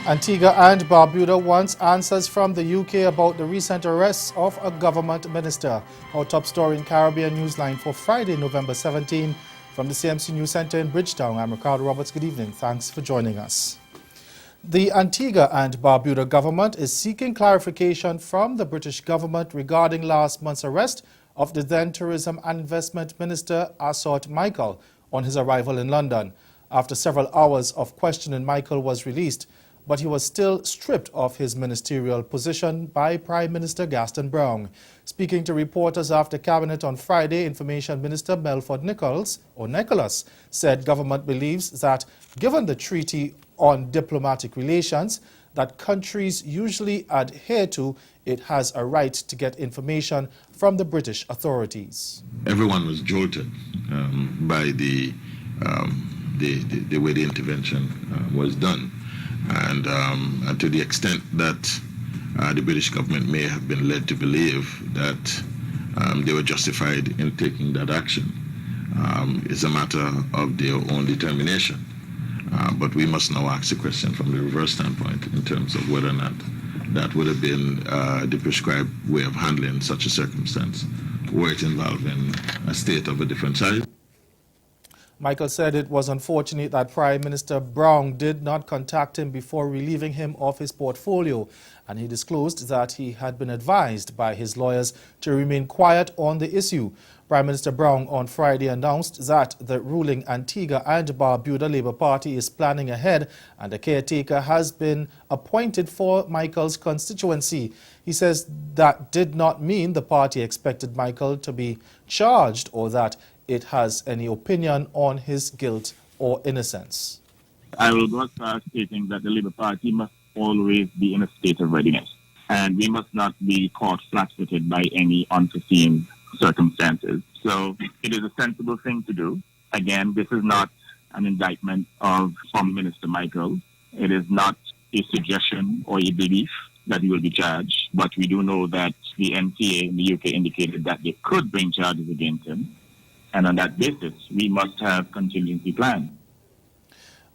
Antigua and Barbuda wants answers from the UK about the recent arrests of a government minister. Our top story in Caribbean Newsline for Friday, November 17. From the CMC News Center in Bridgetown, I'm Ricardo Roberts. Good evening. Thanks for joining us. The Antigua and Barbuda government is seeking clarification from the British government regarding last month's arrest of the then Tourism and Investment Minister Assault Michael on his arrival in London. After several hours of questioning, Michael was released, but he was still stripped of his ministerial position by Prime Minister Gaston Browne. Speaking to reporters after Cabinet on Friday, Information Minister Melford Nicholas said government believes that, given the Treaty on Diplomatic Relations that countries usually adhere to, it has a right to get information from the British authorities. Everyone was jolted by the way the intervention was done. And to the extent that the British government may have been led to believe that they were justified in taking that action is a matter of their own determination. But we must now ask the question from the reverse standpoint in terms of whether or not that would have been the prescribed way of handling such a circumstance, were it involving a state of a different size. Michael said it was unfortunate that Prime Minister Browne did not contact him before relieving him of his portfolio, and he disclosed that he had been advised by his lawyers to remain quiet on the issue. Prime Minister Browne on Friday announced that the ruling Antigua and Barbuda Labour Party is planning ahead and a caretaker has been appointed for Michael's constituency. He says that did not mean the party expected Michael to be charged or that it has any opinion on his guilt or innocence. I will go as far as stating that the Labour Party must always be in a state of readiness, and we must not be caught flat-footed by any unforeseen circumstances. So it is a sensible thing to do. Again, this is not an indictment of former Minister Michael. It is not a suggestion or a belief that he will be charged, but we do know that the NTA in the UK indicated that they could bring charges against him. And on that basis, we must have contingency plans.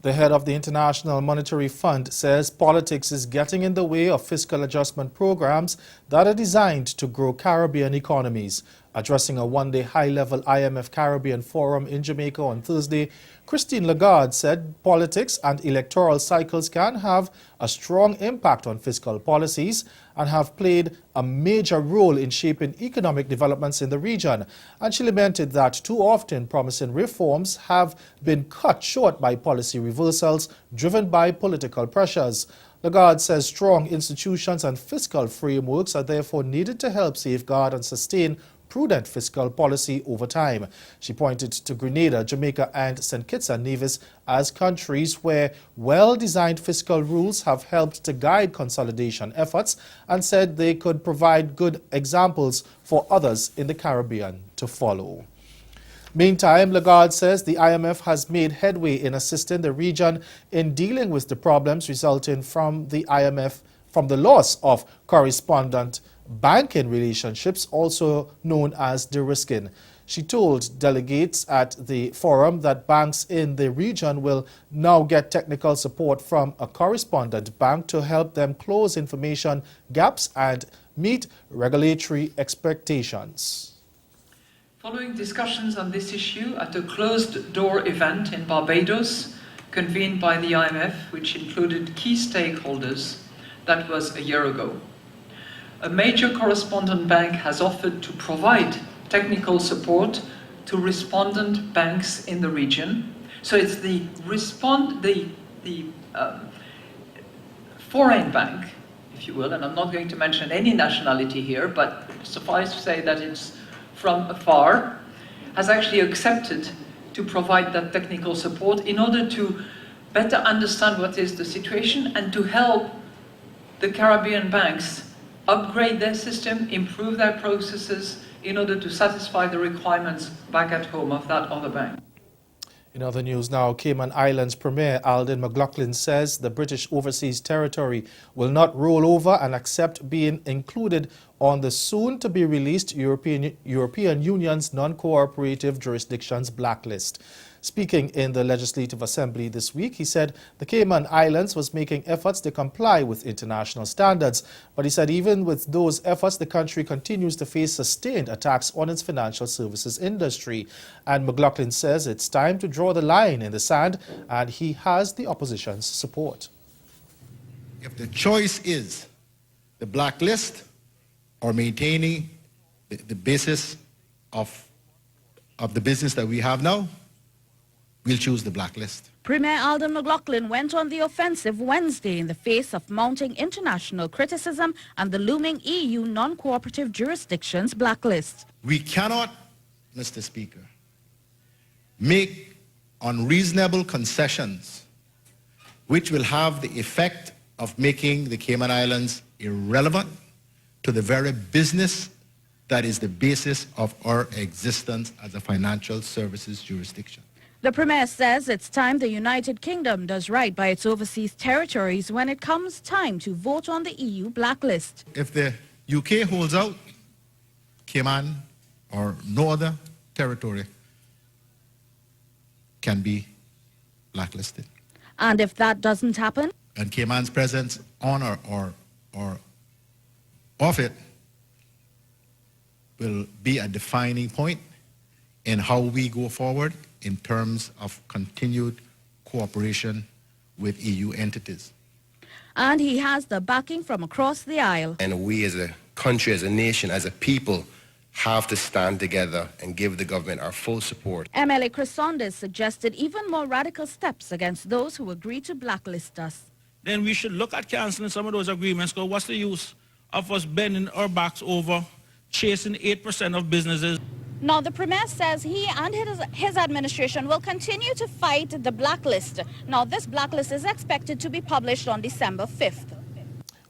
The head of the International Monetary Fund says politics is getting in the way of fiscal adjustment programs that are designed to grow Caribbean economies. Addressing a one-day high-level IMF Caribbean Forum in Jamaica on Thursday, Christine Lagarde said politics and electoral cycles can have a strong impact on fiscal policies and have played a major role in shaping economic developments in the region. And she lamented that too often promising reforms have been cut short by policy reversals driven by political pressures. Lagarde says strong institutions and fiscal frameworks are therefore needed to help safeguard and sustain prudent fiscal policy over time. She pointed to Grenada, Jamaica and St. Kitts and Nevis as countries where well-designed fiscal rules have helped to guide consolidation efforts and said they could provide good examples for others in the Caribbean to follow. Meantime, Lagarde says the IMF has made headway in assisting the region in dealing with the problems resulting from the loss of correspondent banking relationships, also known as de-risking. She told delegates at the forum that banks in the region will now get technical support from a correspondent bank to help them close information gaps and meet regulatory expectations. Following discussions on this issue at a closed-door event in Barbados, convened by the IMF, which included key stakeholders, that was a year ago. A major correspondent bank has offered to provide technical support to respondent banks in the region. So it's the foreign bank, if you will, and I'm not going to mention any nationality here, but suffice to say that it's from afar, has actually accepted to provide that technical support in order to better understand what is the situation and to help the Caribbean banks upgrade their system, improve their processes in order to satisfy the requirements back at home of that other bank. In other news now, Cayman Islands Premier Alden McLaughlin says the British Overseas Territory will not roll over and accept being included on the soon-to-be-released European Union's non-cooperative jurisdictions blacklist. Speaking in the Legislative Assembly this week, he said the Cayman Islands was making efforts to comply with international standards, but he said even with those efforts, the country continues to face sustained attacks on its financial services industry. And McLaughlin says it's time to draw the line in the sand, and he has the opposition's support. If the choice is the blacklist or maintaining the basis of the business that we have now, we'll choose the blacklist. Premier Alden McLaughlin went on the offensive Wednesday in the face of mounting international criticism and the looming EU non-cooperative jurisdictions blacklist. We cannot, Mr. Speaker, make unreasonable concessions which will have the effect of making the Cayman Islands irrelevant to the very business that is the basis of our existence as a financial services jurisdiction. The Premier says it's time the United Kingdom does right by its overseas territories when it comes time to vote on the EU blacklist. If the UK holds out, Cayman or no other territory can be blacklisted. And if that doesn't happen? And Cayman's presence on or off it will be a defining point in how we go forward in terms of continued cooperation with EU entities. And he has the backing from across the aisle. And we as a country, as a nation, as a people, have to stand together and give the government our full support. MLA Chris Saunders suggested even more radical steps against those who agree to blacklist us. Then we should look at cancelling some of those agreements, because what's the use of us bending our backs over chasing 8% of businesses? Now, the Premier says he and his administration will continue to fight the blacklist. Now, this blacklist is expected to be published on December 5th.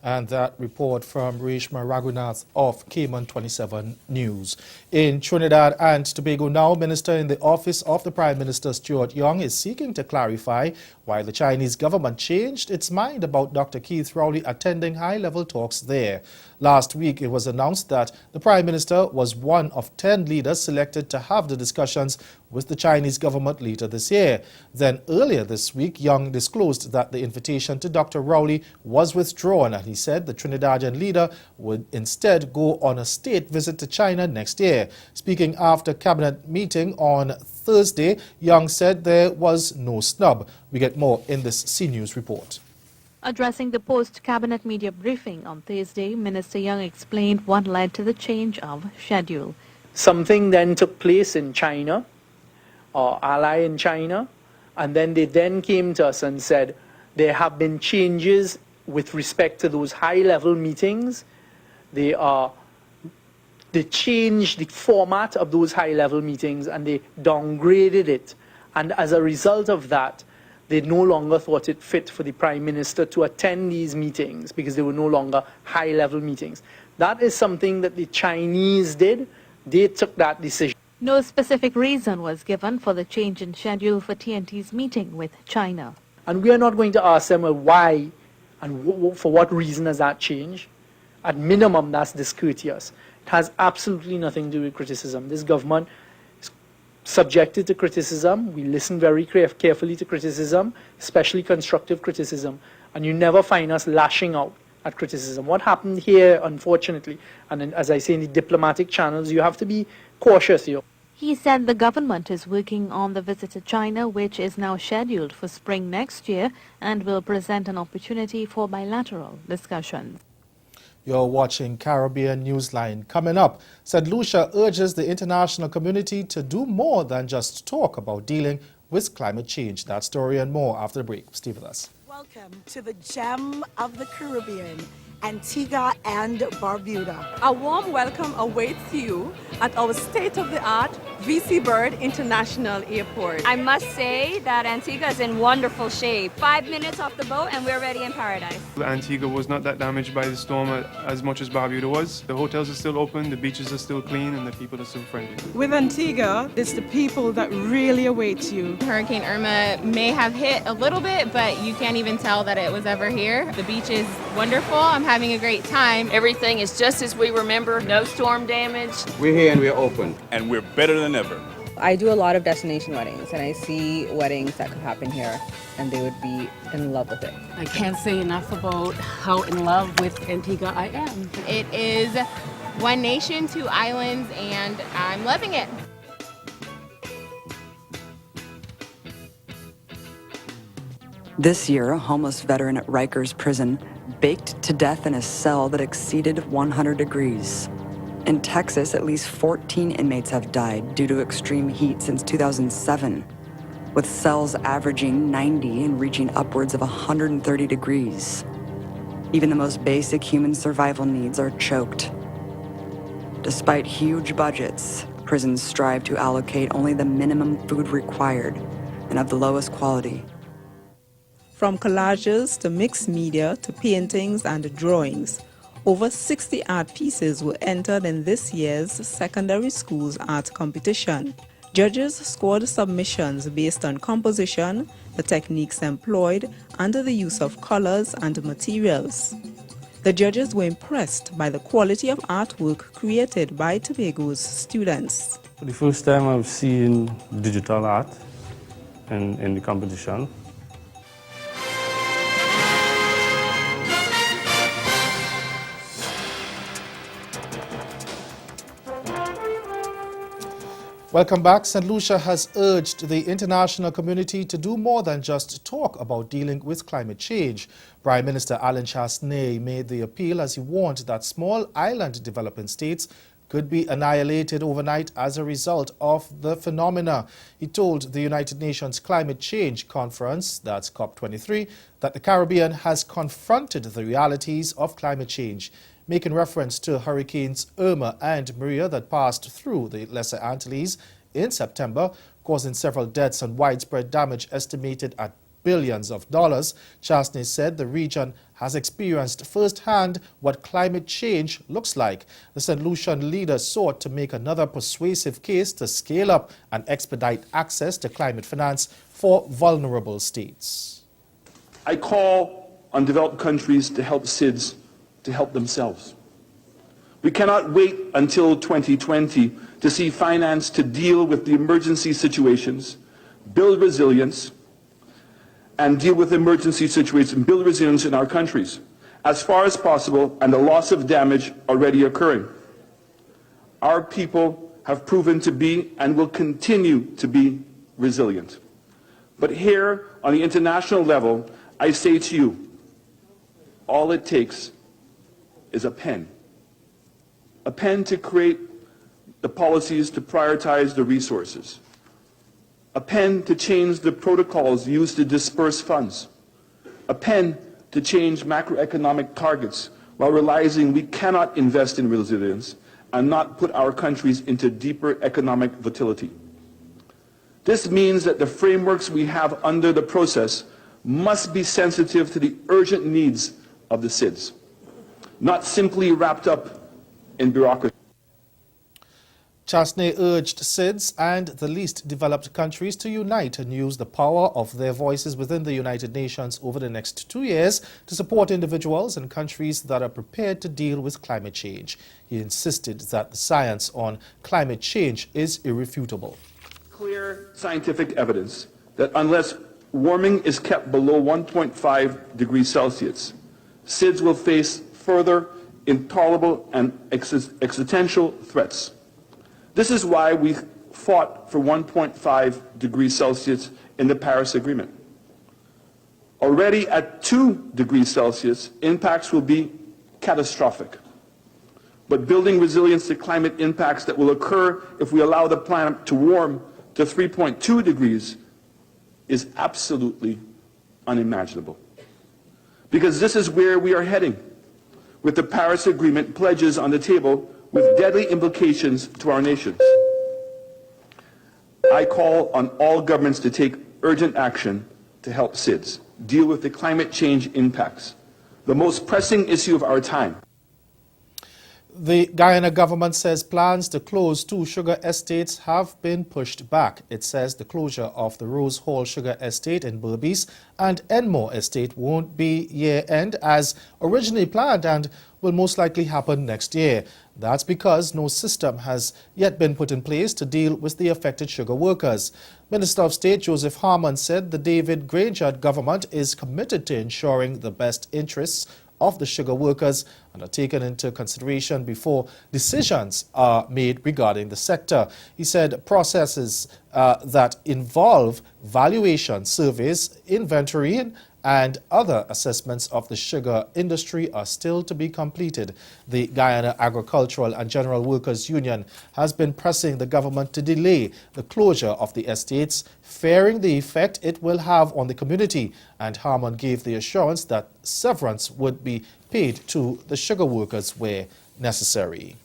And that report from Reshma Raghunath of Cayman 27 News. In Trinidad and Tobago now, Minister in the Office of the Prime Minister Stuart Young is seeking to clarify why the Chinese government changed its mind about Dr. Keith Rowley attending high-level talks there. Last week, it was announced that the Prime Minister was one of 10 leaders selected to have the discussions with the Chinese government later this year. Then earlier this week, Young disclosed that the invitation to Dr. Rowley was withdrawn, and he said the Trinidadian leader would instead go on a state visit to China next year. Speaking after cabinet meeting on Thursday, Young said there was no snub. We get more in this CNews report. Addressing the post-cabinet media briefing on Thursday, Minister Young explained what led to the change of schedule. Something then took place in China, or ally in China, and then they then came to us and said there have been changes with respect to those high-level meetings. They changed the format of those high-level meetings and they downgraded it. And as a result of that, they no longer thought it fit for the Prime Minister to attend these meetings because they were no longer high-level meetings. That is something that the Chinese did. They took that decision. No specific reason was given for the change in schedule for TNT's meeting with China. And we are not going to ask them why and for what reason has that changed. At minimum, that's discourteous. It has absolutely nothing to do with criticism. This government is subjected to criticism. We listen very carefully to criticism, especially constructive criticism. And you never find us lashing out at criticism. What happened here, unfortunately, and as I say in the diplomatic channels, you have to be cautious here. He said the government is working on the visit to China, which is now scheduled for spring next year and will present an opportunity for bilateral discussions. You're watching Caribbean Newsline. Coming up, St. Lucia urges the international community to do more than just talk about dealing with climate change. That story and more after the break. Stay with us. Welcome to the gem of the Caribbean. Antigua and Barbuda. A warm welcome awaits you at our state-of-the-art VC Bird International Airport. I must say that Antigua is in wonderful shape. 5 minutes off the boat and we're already in paradise. Antigua was not that damaged by the storm as much as Barbuda was. The hotels are still open, the beaches are still clean, and the people are still friendly. With Antigua, it's the people that really await you. Hurricane Irma may have hit a little bit, but you can't even tell that it was ever here. The beach is wonderful. I'm having a great time. Everything is just as we remember. No storm damage. We're here and we're open. And we're better than ever. I do a lot of destination weddings, and I see weddings that could happen here, and they would be in love with it. I can't say enough about how in love with Antigua I am. It is one nation, two islands, and I'm loving it. This year, a homeless veteran at Rikers Prison baked to death in a cell that exceeded 100 degrees. In Texas, at least 14 inmates have died due to extreme heat since 2007, with cells averaging 90 and reaching upwards of 130 degrees. Even the most basic human survival needs are choked. Despite huge budgets, prisons strive to allocate only the minimum food required and of the lowest quality. From collages to mixed media to paintings and drawings, over 60 art pieces were entered in this year's secondary school's art competition. Judges scored submissions based on composition, the techniques employed, and the use of colors and materials. The judges were impressed by the quality of artwork created by Tobago's students. For the first time I've seen digital art in the competition. Welcome back. St. Lucia has urged the international community to do more than just talk about dealing with climate change. Prime Minister Alain Chastanet made the appeal as he warned that small island developing states could be annihilated overnight as a result of the phenomena. He told the United Nations Climate Change Conference, that's COP23, that the Caribbean has confronted the realities of climate change, making reference to Hurricanes Irma and Maria that passed through the Lesser Antilles in September, causing several deaths and widespread damage estimated at billions of dollars. Chastanet said the region has experienced firsthand what climate change looks like. The St. Lucian leader sought to make another persuasive case to scale up and expedite access to climate finance for vulnerable states. I call on developed countries to help SIDS to help themselves. We cannot wait until 2020 to see finance to deal with the emergency situations, build resilience, and deal with emergency situations, build resilience in our countries as far as possible, and the loss of damage already occurring. Our people have proven to be and will continue to be resilient. But here on the international level, I say to you, all it takes is a pen to create the policies to prioritize the resources, a pen to change the protocols used to disperse funds, a pen to change macroeconomic targets while realizing we cannot invest in resilience and not put our countries into deeper economic volatility. This means that the frameworks we have under the process must be sensitive to the urgent needs of the SIDS, not simply wrapped up in bureaucracy. Chastanet urged SIDS and the least developed countries to unite and use the power of their voices within the United Nations over the next 2 years to support individuals and countries that are prepared to deal with climate change. He insisted that the science on climate change is irrefutable. Clear scientific evidence that unless warming is kept below 1.5 degrees Celsius, SIDS will face further intolerable and existential threats. This is why we fought for 1.5 degrees Celsius in the Paris Agreement. Already at 2 degrees Celsius, impacts will be catastrophic. But building resilience to climate impacts that will occur if we allow the planet to warm to 3.2 degrees is absolutely unimaginable. Because this is where we are heading. with the Paris Agreement pledges on the table with deadly implications to our nations. I call on all governments to take urgent action to help SIDS deal with the climate change impacts, the most pressing issue of our time. The Guyana government says plans to close 2 sugar estates have been pushed back. It says the closure of the Rose Hall Sugar Estate in Berbice and Enmore Estate won't be year-end as originally planned and will most likely happen next year. That's because no system has yet been put in place to deal with the affected sugar workers. Minister of State Joseph Harmon said the David Granger government is committed to ensuring the best interests of the sugar workers and are taken into consideration before decisions are made regarding the sector. He said processes that involve valuation surveys, inventory, and other assessments of the sugar industry are still to be completed. The Guyana Agricultural and General Workers Union has been pressing the government to delay the closure of the estates, fearing the effect it will have on the community, and Harmon gave the assurance that severance would be paid to the sugar workers where necessary.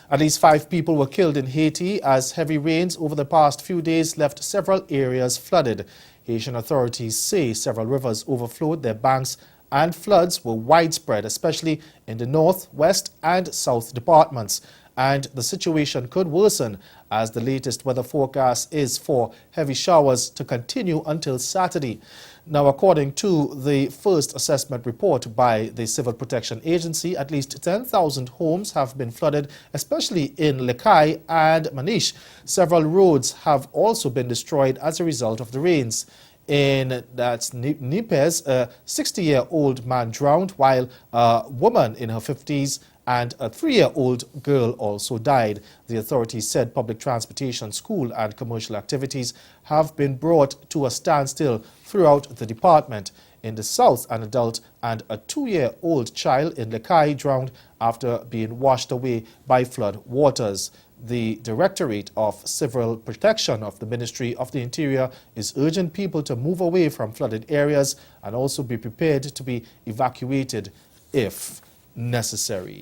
At least 5 people were killed in Haiti as heavy rains over the past few days left several areas flooded. Haitian authorities say several rivers overflowed their banks and floods were widespread, especially in the north, west and south departments. And the situation could worsen as the latest weather forecast is for heavy showers to continue until Saturday. Now, according to the first assessment report by the Civil Protection Agency, at least 10,000 homes have been flooded, especially in Lekai and Manish. Several roads have also been destroyed as a result of the rains. In Nipez, a 60-year-old man drowned while a woman in her 50s and a 3-year-old girl also died. The authorities said public transportation, school and commercial activities have been brought to a standstill throughout the department. In the south, an adult and a 2-year-old child in Lekai drowned after being washed away by flood waters. The Directorate of Civil Protection of the Ministry of the Interior is urging people to move away from flooded areas and also be prepared to be evacuated if necessary.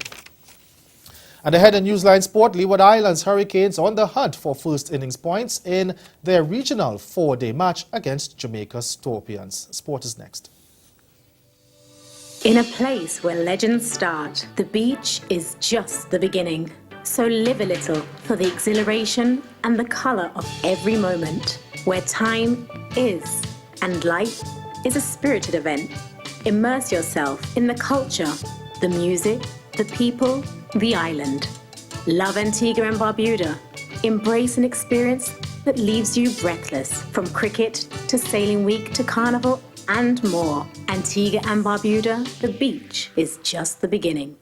And ahead in Newsline Sport, Leeward Islands Hurricanes on the hunt for first innings points in their regional 4-day match against Jamaica's Scorpions. Sport is next. In a place where legends start, the beach is just the beginning. So live a little for the exhilaration and the colour of every moment, where time is and life is a spirited event. Immerse yourself in the culture, the music, the people, the island. Love Antigua and Barbuda. Embrace an experience that leaves you breathless, from cricket to sailing week to carnival and more. Antigua and Barbuda, the beach is just the beginning.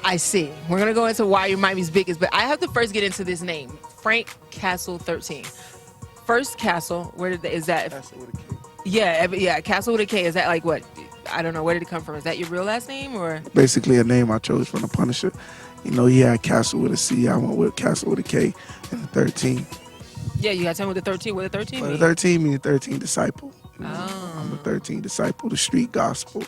I see. We're going to go into why your Miami's biggest, but I have to first get into this name, Frank Castle 13. First Castle, is that? Castle with a K. Yeah, Castle with a K. Is that like what? I don't know. Where did it come from? Is that your real last name or? Basically a name I chose from the Punisher. You know, he had Castle with a C. I went with Castle with a K and the 13. Yeah, you got to tell me what the 13. What the 13 mean? The 13 means 13 disciple. You know, Oh. I'm a 13 disciple, the street gospel.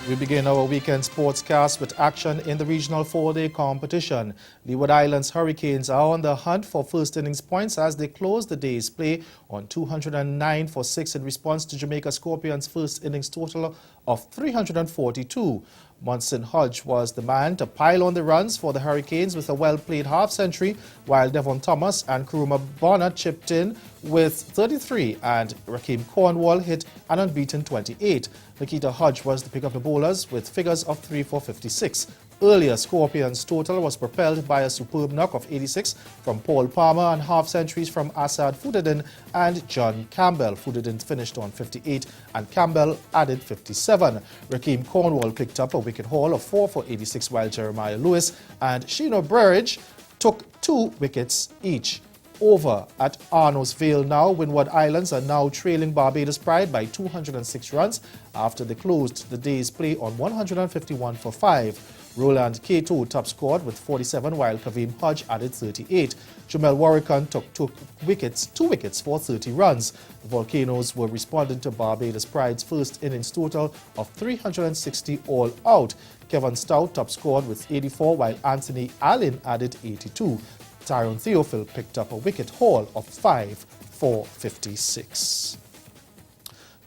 We begin our weekend sportscast with action in the regional four-day competition. Leeward Islands Hurricanes are on the hunt for first innings points as they close the day's play on 209 for 6 in response to Jamaica Scorpions' first innings total of 342. Munson Hodge was the man to pile on the runs for the Hurricanes with a well-played half-century, while Devon Thomas and Kuruma Bonner chipped in with 33 and Rakeem Cornwall hit an unbeaten 28. Nikita Hodge was the pick of the bowlers with figures of 3 for 56. Earlier, Scorpions' total was propelled by a superb knock of 86 from Paul Palmer and half-centuries from Asad Fudedin and John Campbell. Fudedin finished on 58 and Campbell added 57. Rakeem Cornwall picked up a wicket haul of 4 for 86 while Jeremiah Lewis and Sheeno Burridge took 2 wickets each. Over at Arnos Vale now, Windward Islands are now trailing Barbados Pride by 206 runs after they closed the day's play on 151 for 5. Roland Cato top scored with 47 while Kavim Hodge added 38. Jamel Warrican took 2 wickets for 30 runs. The Volcanoes were responding to Barbados Pride's first innings total of 360 all out. Kevin Stout top scored with 84 while Anthony Allen added 82. Tyrone Theophil picked up a wicket haul of 5 for 56.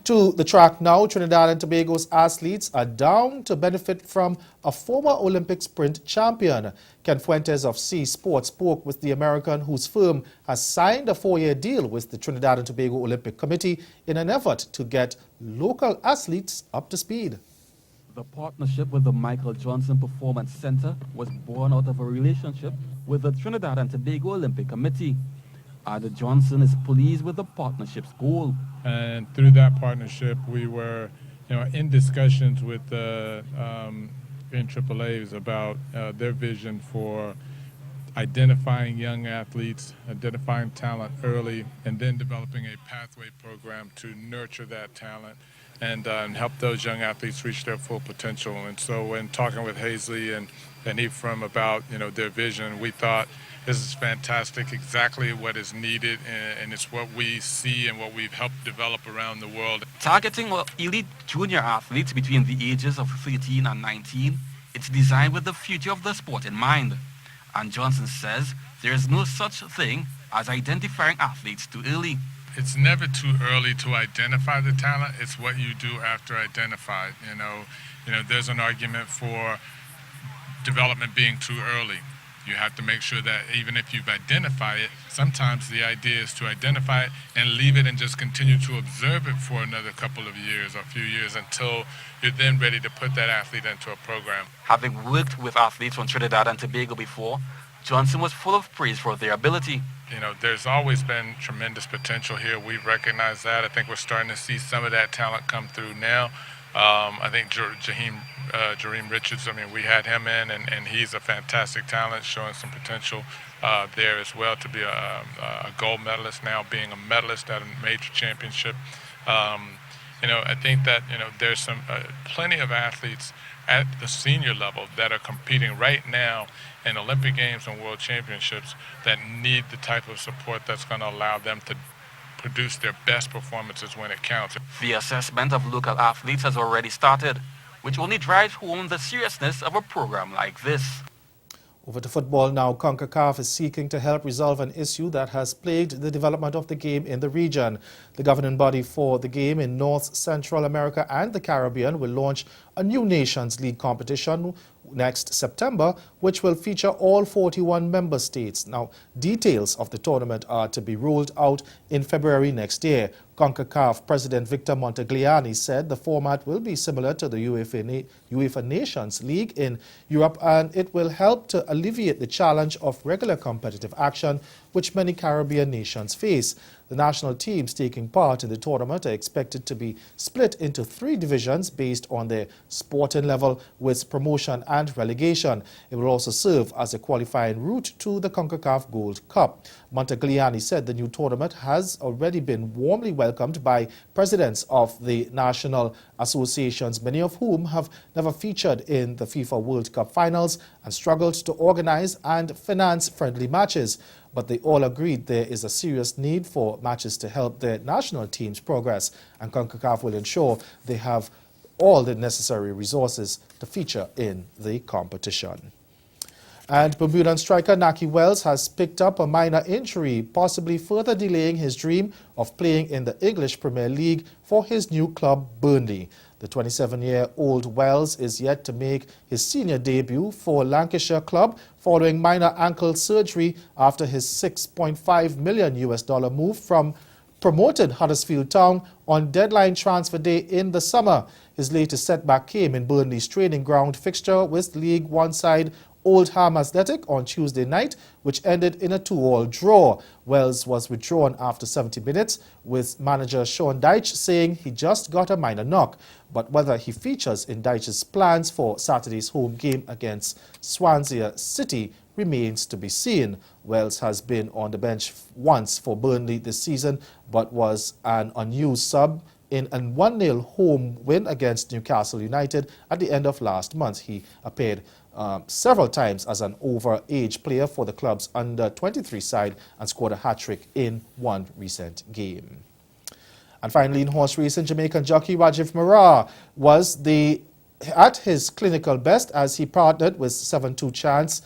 To the track now, Trinidad and Tobago's athletes are down to benefit from a former Olympic sprint champion. Ken Fuentes of C Sports spoke with the American whose firm has signed a 4-year deal with the Trinidad and Tobago Olympic Committee in an effort to get local athletes up to speed. The partnership with the Michael Johnson Performance Center was born out of a relationship with the Trinidad and Tobago Olympic Committee. Ada Johnson is pleased with the partnership's goal. And through that partnership, we were, in discussions with the NAAAs about their vision for identifying young athletes, identifying talent early, and then developing a pathway program to nurture that talent and help those young athletes reach their full potential. And so when talking with Hazley and Ephraim about, their vision, we thought this is fantastic, exactly what is needed, and it's what we see and what we've helped develop around the world. Targeting elite junior athletes between the ages of 13 and 19, it's designed with the future of the sport in mind. And Johnson says there is no such thing as identifying athletes too early. It's never too early to identify the talent. It's what you do after identified. There's an argument for development being too early. You have to make sure that even if you've identified it, sometimes the idea is to identify it and leave it and just continue to observe it for another couple of years or a few years until you're then ready to put that athlete into a program. Having worked with athletes from Trinidad and Tobago before, Johnson was full of praise for their ability. There's always been tremendous potential here. We've recognized that. I think we're starting to see some of that talent come through now. I think Jareem Richards, we had him in, and he's a fantastic talent, showing some potential there as well to be a gold medalist, now being a medalist at a major championship. I think that, there's some plenty of athletes at the senior level that are competing right now in Olympic Games and World Championships that need the type of support that's going to allow them to produce their best performances when it counts. The assessment of local athletes has already started, which only drives home the seriousness of a program like this. Over to football now, CONCACAF is seeking to help resolve an issue that has plagued the development of the game in the region. The governing body for the game in North, Central America and the Caribbean will launch a new Nations League competition next September, which will feature all 41 member states. Now, details of the tournament are to be rolled out in February next year. CONCACAF President Victor Montagliani said the format will be similar to the UEFA Nations League in Europe, and it will help to alleviate the challenge of regular competitive action which many Caribbean nations face. The national teams taking part in the tournament are expected to be split into 3 divisions based on their sporting level with promotion and relegation. It will also serve as a qualifying route to the CONCACAF Gold Cup. Montagliani said the new tournament has already been warmly welcomed by presidents of the national associations, many of whom have never featured in the FIFA World Cup finals and struggled to organize and finance friendly matches. But they all agreed there is a serious need for matches to help their national teams progress, and CONCACAF will ensure they have all the necessary resources to feature in the competition. And Bermudan striker Naki Wells has picked up a minor injury, possibly further delaying his dream of playing in the English Premier League for his new club, Burnley. The 27-year-old Wells is yet to make his senior debut for Lancashire club following minor ankle surgery after his $6.5 million move from promoted Huddersfield Town on deadline transfer day in the summer. His latest setback came in Burnley's training ground fixture with League One side Oldham Athletic on Tuesday night, which ended in a 2-2 draw. Wells was withdrawn after 70 minutes, with manager Sean Dyche saying he just got a minor knock. But whether he features in Dyche's plans for Saturday's home game against Swansea City remains to be seen. Wells has been on the bench once for Burnley this season, but was an unused sub in a 1-0 home win against Newcastle United at the end of last month. He appeared several times as an over-age player for the club's under-23 side and scored a hat-trick in one recent game. And finally, in horse racing, Jamaican jockey Rajiv Mehra was at his clinical best as he partnered with 7-2 chance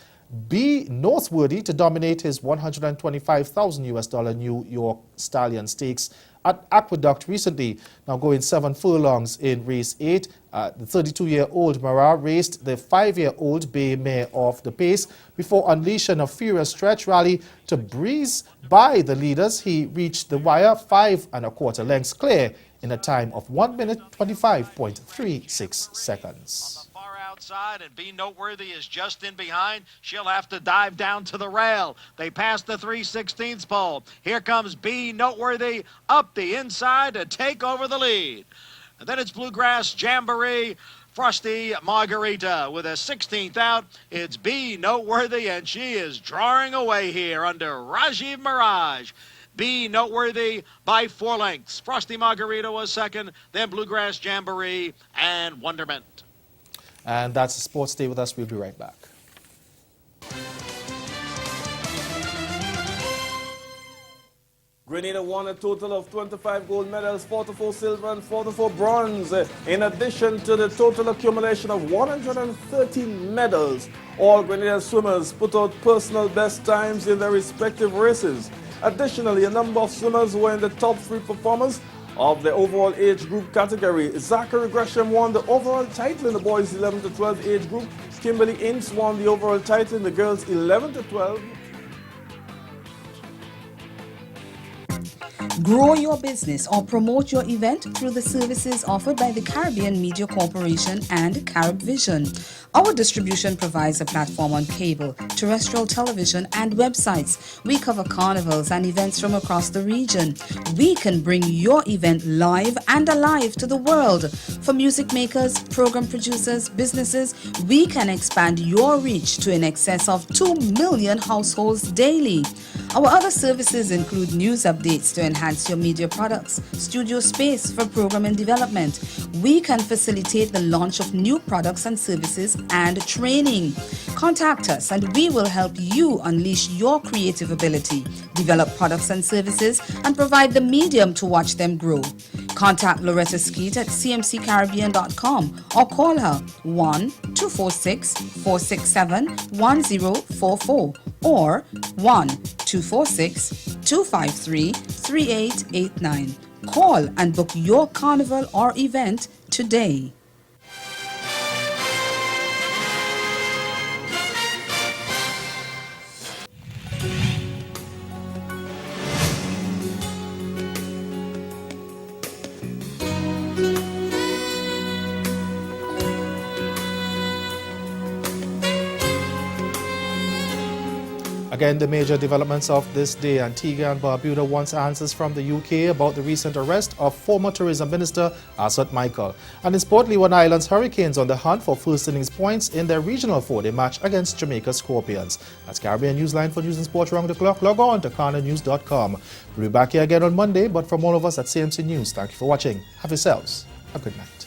Be Noteworthy to dominate his $125,000 New York Stallion Stakes at Aqueduct recently. Now going 7 furlongs in race 8, the 32-year-old Mehra raced the 5-year-old bay mare off the pace before unleashing a furious stretch rally to breeze by the leaders. He reached the wire 5 1/4 lengths clear in a time of 1 minute 25.36 seconds. Outside, and Be Noteworthy is just in behind. She'll have to dive down to the rail. They pass the 3/16 pole. Here comes Be Noteworthy up the inside to take over the lead. And then it's Bluegrass Jamboree, Frosty Margarita with a 16th out. It's Be Noteworthy, and she is drawing away here under Rajiv Mirage. Be Noteworthy by 4 lengths. Frosty Margarita was second, then Bluegrass Jamboree and Wonderment. And that's the sports. Stay with us. We'll be right back. Grenada won a total of 25 gold medals, 44 silver and 44 bronze, in addition to the total accumulation of 113 medals. All Grenada swimmers put out personal best times in their respective races. Additionally, a number of swimmers were in the top 3 performers of the overall age group category. Zachary Gresham won the overall title in the boys 11 to 12 age group. Kimberly Ince won the overall title in the girls 11 to 12. Grow your business or promote your event through the services offered by the Caribbean Media Corporation and Carib Vision. Our distribution provides a platform on cable, terrestrial television, and websites. We cover carnivals and events from across the region. We can bring your event live and alive to the world. For music makers, program producers, businesses, we can expand your reach to in excess of 2 million households daily. Our other services include news updates to enhance your media products, studio space for program and development. We can facilitate the launch of new products and services and training. Contact us and we will help you unleash your creative ability, develop products and services, and provide the medium to watch them grow. Contact Loretta Skeet at cmccaribbean.com or call her 1-246-467-1044 or 1-246-253-3889. Call and book your carnival or event today. Again, the major developments of this day. Antigua and Barbuda wants answers from the UK about the recent arrest of former Tourism Minister Asot Michael. And in Port Leeward Islands, Hurricanes on the hunt for first innings points in their regional 4-day match against Jamaica Scorpions. That's Caribbean Newsline for news and sports around the clock. Log on to CarnaNews.com. We'll be back here again on Monday, but from all of us at CMC News, thank you for watching. Have yourselves a good night.